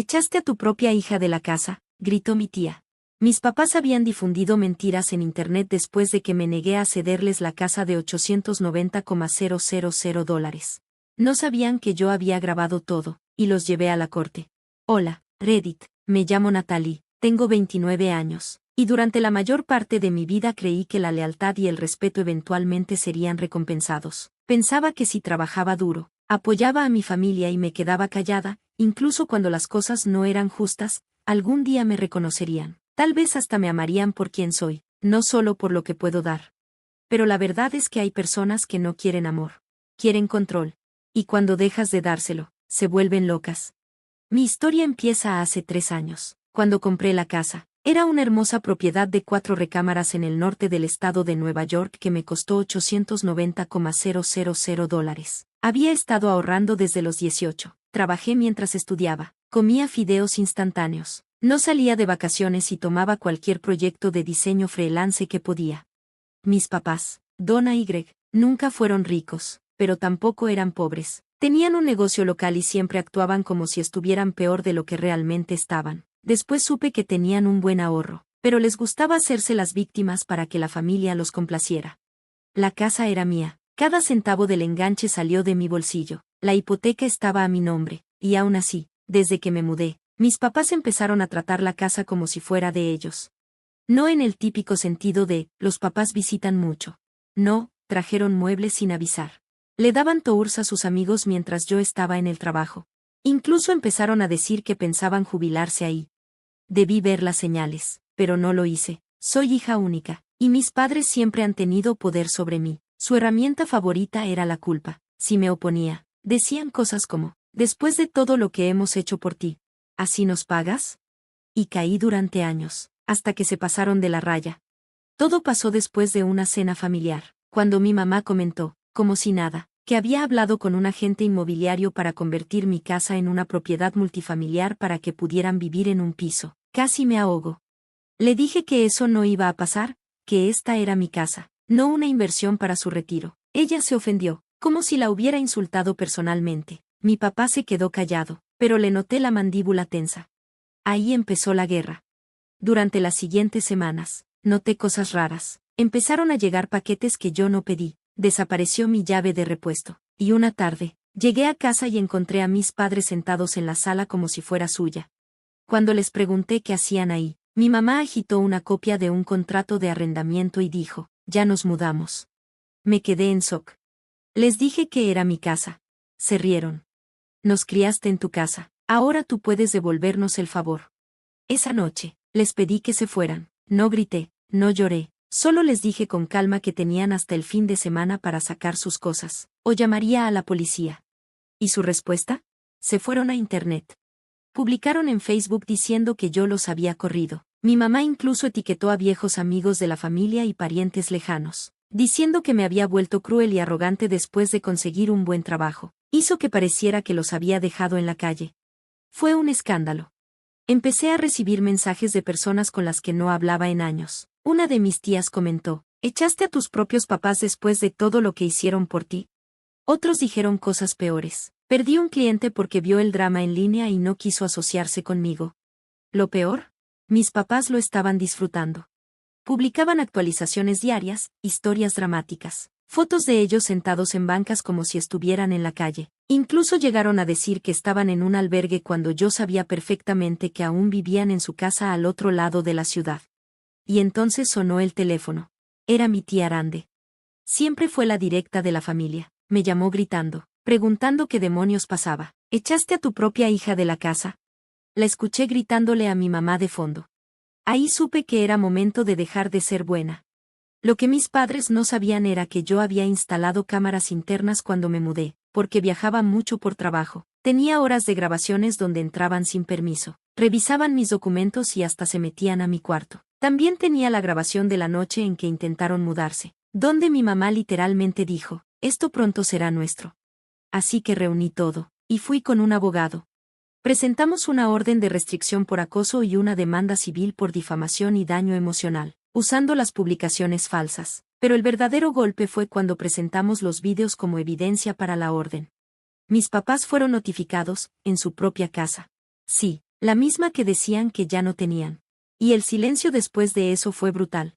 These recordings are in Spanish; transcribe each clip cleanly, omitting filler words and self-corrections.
Echaste a tu propia hija de la casa, gritó mi tía. Mis papás habían difundido mentiras en internet después de que me negué a cederles la casa de $890,000. No sabían que yo había grabado todo, y los llevé a la corte. Hola, Reddit, me llamo Natalie, tengo 29 años, y durante la mayor parte de mi vida creí que la lealtad y el respeto eventualmente serían recompensados. Pensaba que si trabajaba duro, apoyaba a mi familia y me quedaba callada, incluso cuando las cosas no eran justas, algún día me reconocerían. Tal vez hasta me amarían por quien soy, no solo por lo que puedo dar. Pero la verdad es que hay personas que no quieren amor. Quieren control. Y cuando dejas de dárselo, se vuelven locas. Mi historia empieza hace 3 años, cuando compré la casa. Era una hermosa propiedad de 4 recámaras en el norte del estado de Nueva York que me costó $890,000. Había estado ahorrando desde los 18. Trabajé mientras estudiaba. Comía fideos instantáneos. No salía de vacaciones y tomaba cualquier proyecto de diseño freelance que podía. Mis papás, Donna y Greg, nunca fueron ricos, pero tampoco eran pobres. Tenían un negocio local y siempre actuaban como si estuvieran peor de lo que realmente estaban. Después supe que tenían un buen ahorro, pero les gustaba hacerse las víctimas para que la familia los complaciera. La casa era mía. Cada centavo del enganche salió de mi bolsillo. La hipoteca estaba a mi nombre, y aún así, desde que me mudé, mis papás empezaron a tratar la casa como si fuera de ellos. No en el típico sentido de, los papás visitan mucho. No, trajeron muebles sin avisar. Le daban tours a sus amigos mientras yo estaba en el trabajo. Incluso empezaron a decir que pensaban jubilarse ahí. Debí ver las señales, pero no lo hice. Soy hija única, y mis padres siempre han tenido poder sobre mí. Su herramienta favorita era la culpa. Si me oponía, decían cosas como, después de todo lo que hemos hecho por ti, ¿así nos pagas? Y caí durante años, hasta que se pasaron de la raya. Todo pasó después de una cena familiar, cuando mi mamá comentó, como si nada, que había hablado con un agente inmobiliario para convertir mi casa en una propiedad multifamiliar para que pudieran vivir en un piso. Casi me ahogo. Le dije que eso no iba a pasar, que esta era mi casa, no una inversión para su retiro. Ella se ofendió, como si la hubiera insultado personalmente. Mi papá se quedó callado, pero le noté la mandíbula tensa. Ahí empezó la guerra. Durante las siguientes semanas, noté cosas raras. Empezaron a llegar paquetes que yo no pedí. Desapareció mi llave de repuesto. Y una tarde, llegué a casa y encontré a mis padres sentados en la sala como si fuera suya. Cuando les pregunté qué hacían ahí, mi mamá agitó una copia de un contrato de arrendamiento y dijo, ya nos mudamos. Me quedé en shock. Les dije que era mi casa. Se rieron. Nos criaste en tu casa. Ahora tú puedes devolvernos el favor. Esa noche, les pedí que se fueran. No grité, no lloré. Solo les dije con calma que tenían hasta el fin de semana para sacar sus cosas, o llamaría a la policía. ¿Y su respuesta? Se fueron a internet. Publicaron en Facebook diciendo que yo los había corrido. Mi mamá incluso etiquetó a viejos amigos de la familia y parientes lejanos, diciendo que me había vuelto cruel y arrogante después de conseguir un buen trabajo. Hizo que pareciera que los había dejado en la calle. Fue un escándalo. Empecé a recibir mensajes de personas con las que no hablaba en años. Una de mis tías comentó, ¿echaste a tus propios papás después de todo lo que hicieron por ti? Otros dijeron cosas peores. Perdí un cliente porque vio el drama en línea y no quiso asociarse conmigo. Lo peor, mis papás lo estaban disfrutando. Publicaban actualizaciones diarias, historias dramáticas, fotos de ellos sentados en bancas como si estuvieran en la calle. Incluso llegaron a decir que estaban en un albergue cuando yo sabía perfectamente que aún vivían en su casa al otro lado de la ciudad. Y entonces sonó el teléfono. Era mi tía Arande. Siempre fue la directa de la familia. Me llamó gritando, preguntando qué demonios pasaba. ¿Echaste a tu propia hija de la casa? La escuché gritándole a mi mamá de fondo. Ahí supe que era momento de dejar de ser buena. Lo que mis padres no sabían era que yo había instalado cámaras internas cuando me mudé, porque viajaba mucho por trabajo. Tenía horas de grabaciones donde entraban sin permiso, revisaban mis documentos y hasta se metían a mi cuarto. También tenía la grabación de la noche en que intentaron mudarse, donde mi mamá literalmente dijo, esto pronto será nuestro. Así que reuní todo, y fui con un abogado. Presentamos una orden de restricción por acoso y una demanda civil por difamación y daño emocional, usando las publicaciones falsas. Pero el verdadero golpe fue cuando presentamos los vídeos como evidencia para la orden. Mis papás fueron notificados, en su propia casa. Sí, La misma que decían que ya no tenían. Y el silencio después de eso fue brutal.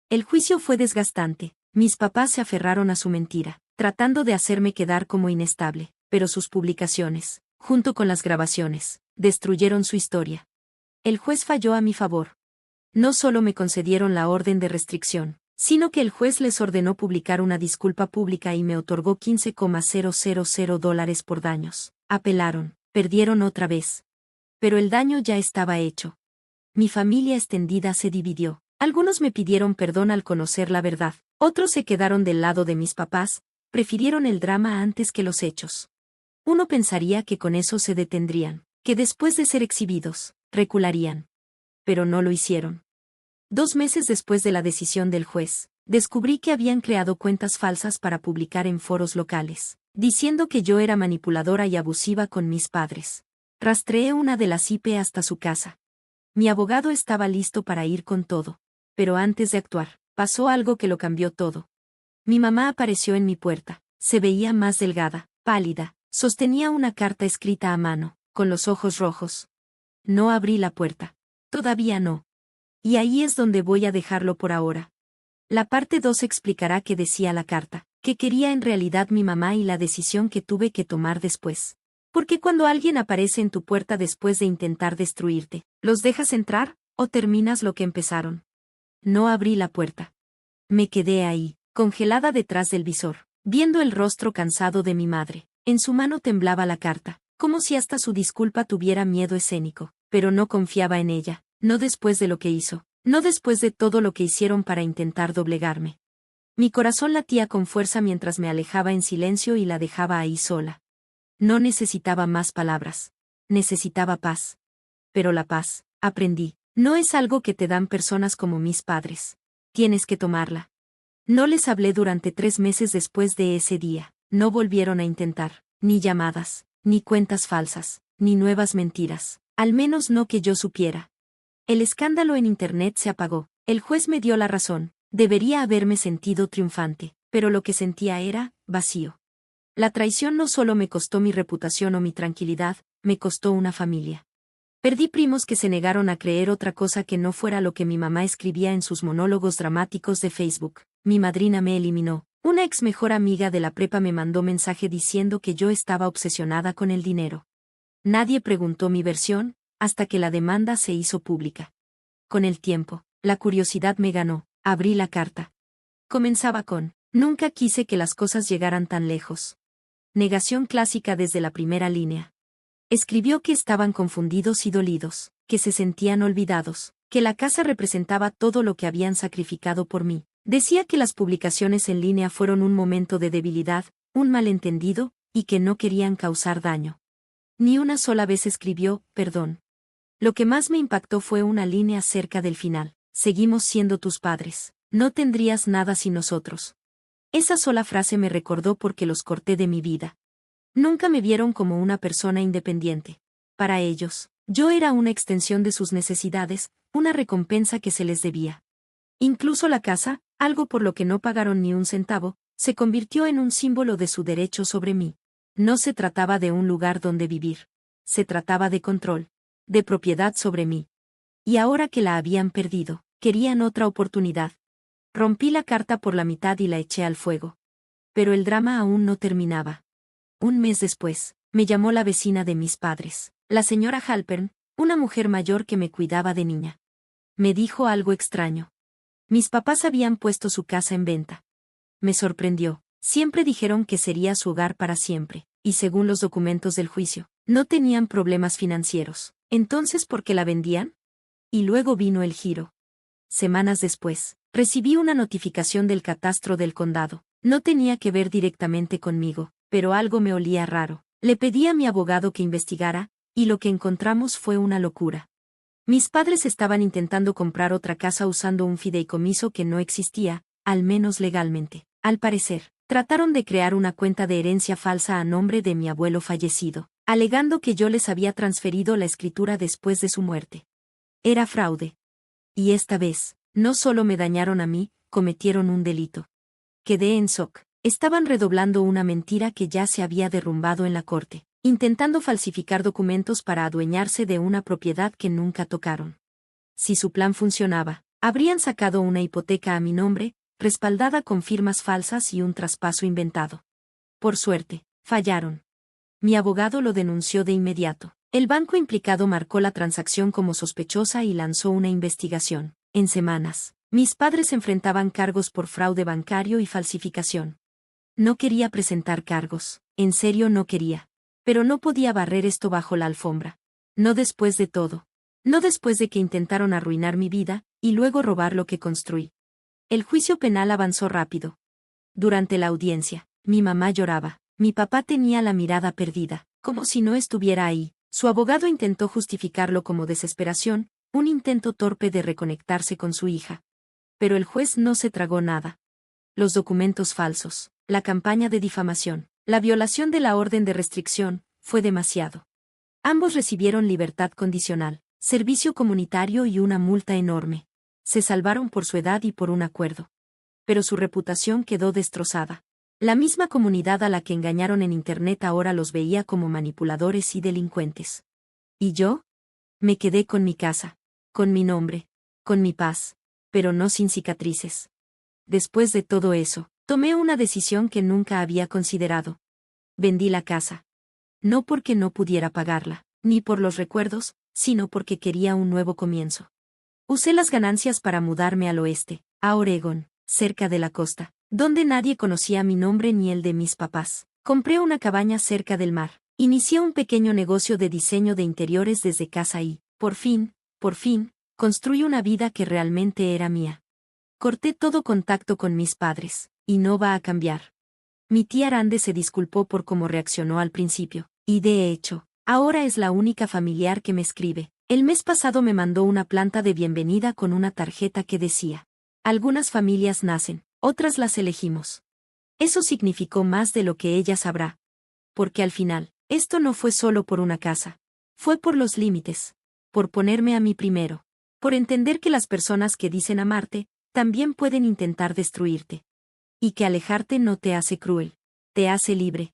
El juicio fue desgastante. Mis papás se aferraron a su mentira, tratando de hacerme quedar como inestable, pero sus publicaciones, junto con las grabaciones, destruyeron su historia. El juez falló a mi favor. No solo me concedieron la orden de restricción, sino que el juez les ordenó publicar una disculpa pública y me otorgó $15,000 por daños. Apelaron, perdieron otra vez. Pero el daño ya estaba hecho. Mi familia extendida se dividió. Algunos me pidieron perdón al conocer la verdad, otros se quedaron del lado de mis papás, prefirieron el drama antes que los hechos. Uno pensaría que con eso se detendrían, que después de ser exhibidos, recularían. Pero no lo hicieron. 2 meses después de la decisión del juez, descubrí que habían creado cuentas falsas para publicar en foros locales, diciendo que yo era manipuladora y abusiva con mis padres. Rastreé una de las IP hasta su casa. Mi abogado estaba listo para ir con todo. Pero antes de actuar, pasó algo que lo cambió todo. Mi mamá apareció en mi puerta. Se veía más delgada, pálida, sostenía una carta escrita a mano, con los ojos rojos. No abrí la puerta. Todavía no. Y ahí es donde voy a dejarlo por ahora. La parte 2 explicará qué decía la carta, qué quería en realidad mi mamá y la decisión que tuve que tomar después. Porque cuando alguien aparece en tu puerta después de intentar destruirte, ¿los dejas entrar, o terminas lo que empezaron? No abrí la puerta. Me quedé ahí, congelada detrás del visor, viendo el rostro cansado de mi madre. En su mano temblaba la carta, como si hasta su disculpa tuviera miedo escénico, pero no confiaba en ella, no después de lo que hizo, no después de todo lo que hicieron para intentar doblegarme. Mi corazón latía con fuerza mientras me alejaba en silencio y la dejaba ahí sola. No necesitaba más palabras. Necesitaba paz. Pero la paz, aprendí, no es algo que te dan personas como mis padres. Tienes que tomarla. No les hablé durante 3 meses después de ese día. No volvieron a intentar, ni llamadas, ni cuentas falsas, ni nuevas mentiras. Al menos no que yo supiera. El escándalo en Internet se apagó. El juez me dio la razón. Debería haberme sentido triunfante, pero lo que sentía era vacío. La traición no solo me costó mi reputación o mi tranquilidad, me costó una familia. Perdí primos que se negaron a creer otra cosa que no fuera lo que mi mamá escribía en sus monólogos dramáticos de Facebook. Mi madrina me eliminó. Una ex mejor amiga de la prepa me mandó mensaje diciendo que yo estaba obsesionada con el dinero. Nadie preguntó mi versión, hasta que la demanda se hizo pública. Con el tiempo, la curiosidad me ganó. Abrí la carta. Comenzaba con: nunca quise que las cosas llegaran tan lejos. Negación clásica desde la primera línea. Escribió que estaban confundidos y dolidos, que se sentían olvidados, que la casa representaba todo lo que habían sacrificado por mí. Decía que las publicaciones en línea fueron un momento de debilidad, un malentendido, y que no querían causar daño. Ni una sola vez escribió perdón. Lo que más me impactó fue una línea cerca del final: seguimos siendo tus padres, no tendrías nada sin nosotros. Esa sola frase me recordó porque los corté de mi vida. Nunca me vieron como una persona independiente. Para ellos, yo era una extensión de sus necesidades, una recompensa que se les debía. Incluso la casa, algo por lo que no pagaron ni un centavo, se convirtió en un símbolo de su derecho sobre mí. No se trataba de un lugar donde vivir. Se trataba de control, de propiedad sobre mí. Y ahora que la habían perdido, querían otra oportunidad. Rompí la carta por la mitad y la eché al fuego. Pero el drama aún no terminaba. Un mes después, me llamó la vecina de mis padres, la señora Halpern, una mujer mayor que me cuidaba de niña. Me dijo algo extraño. Mis papás habían puesto su casa en venta. Me sorprendió. Siempre dijeron que sería su hogar para siempre, y según los documentos del juicio, no tenían problemas financieros. Entonces, ¿por qué la vendían? Y luego vino el giro. Semanas después, recibí una notificación del catastro del condado. No tenía que ver directamente conmigo, pero algo me olía raro. Le pedí a mi abogado que investigara, y lo que encontramos fue una locura. Mis padres estaban intentando comprar otra casa usando un fideicomiso que no existía, al menos legalmente. Al parecer, trataron de crear una cuenta de herencia falsa a nombre de mi abuelo fallecido, alegando que yo les había transferido la escritura después de su muerte. Era fraude. Y esta vez, no solo me dañaron a mí, cometieron un delito. Quedé en shock. Estaban redoblando una mentira que ya se había derrumbado en la corte. intentando falsificar documentos para adueñarse de una propiedad que nunca tocaron. Si su plan funcionaba, habrían sacado una hipoteca a mi nombre, respaldada con firmas falsas y un traspaso inventado. Por suerte, fallaron. Mi abogado lo denunció de inmediato. El banco implicado marcó la transacción como sospechosa y lanzó una investigación. En semanas, mis padres enfrentaban cargos por fraude bancario y falsificación. No quería presentar cargos, en serio no quería. Pero no podía barrer esto bajo la alfombra. No después de todo. No después de que intentaron arruinar mi vida, y luego robar lo que construí. El juicio penal avanzó rápido. Durante la audiencia, mi mamá lloraba. Mi papá tenía la mirada perdida, como si no estuviera ahí. Su abogado intentó justificarlo como desesperación, un intento torpe de reconectarse con su hija. Pero el juez no se tragó nada. Los documentos falsos, la campaña de difamación, la violación de la orden de restricción, fue demasiado. Ambos recibieron libertad condicional, servicio comunitario y una multa enorme. Se salvaron por su edad y por un acuerdo. Pero su reputación quedó destrozada. La misma comunidad a la que engañaron en Internet ahora los veía como manipuladores y delincuentes. ¿Y yo? Me quedé con mi casa, con mi nombre, con mi paz, pero no sin cicatrices. Después de todo eso, tomé una decisión que nunca había considerado. Vendí la casa. No porque no pudiera pagarla, ni por los recuerdos, sino porque quería un nuevo comienzo. Usé las ganancias para mudarme al oeste, a Oregón, cerca de la costa, donde nadie conocía mi nombre ni el de mis papás. Compré una cabaña cerca del mar. Inicié un pequeño negocio de diseño de interiores desde casa y, por fin, construí una vida que realmente era mía. Corté todo contacto con mis padres, y no va a cambiar. Mi tía Arande se disculpó por cómo reaccionó al principio, y de hecho, ahora es la única familiar que me escribe. El mes pasado me mandó una planta de bienvenida con una tarjeta que decía: algunas familias nacen, otras las elegimos. Eso significó más de lo que ella sabrá. Porque al final, esto no fue solo por una casa. Fue por los límites. Por ponerme a mí primero. Por entender que las personas que dicen amarte, también pueden intentar destruirte. Y que alejarte no te hace cruel. Te hace libre.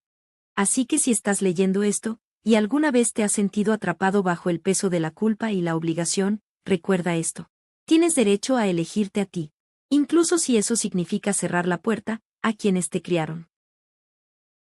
Así que si estás leyendo esto, y alguna vez te has sentido atrapado bajo el peso de la culpa y la obligación, recuerda esto. Tienes derecho a elegirte a ti. Incluso si eso significa cerrar la puerta a quienes te criaron.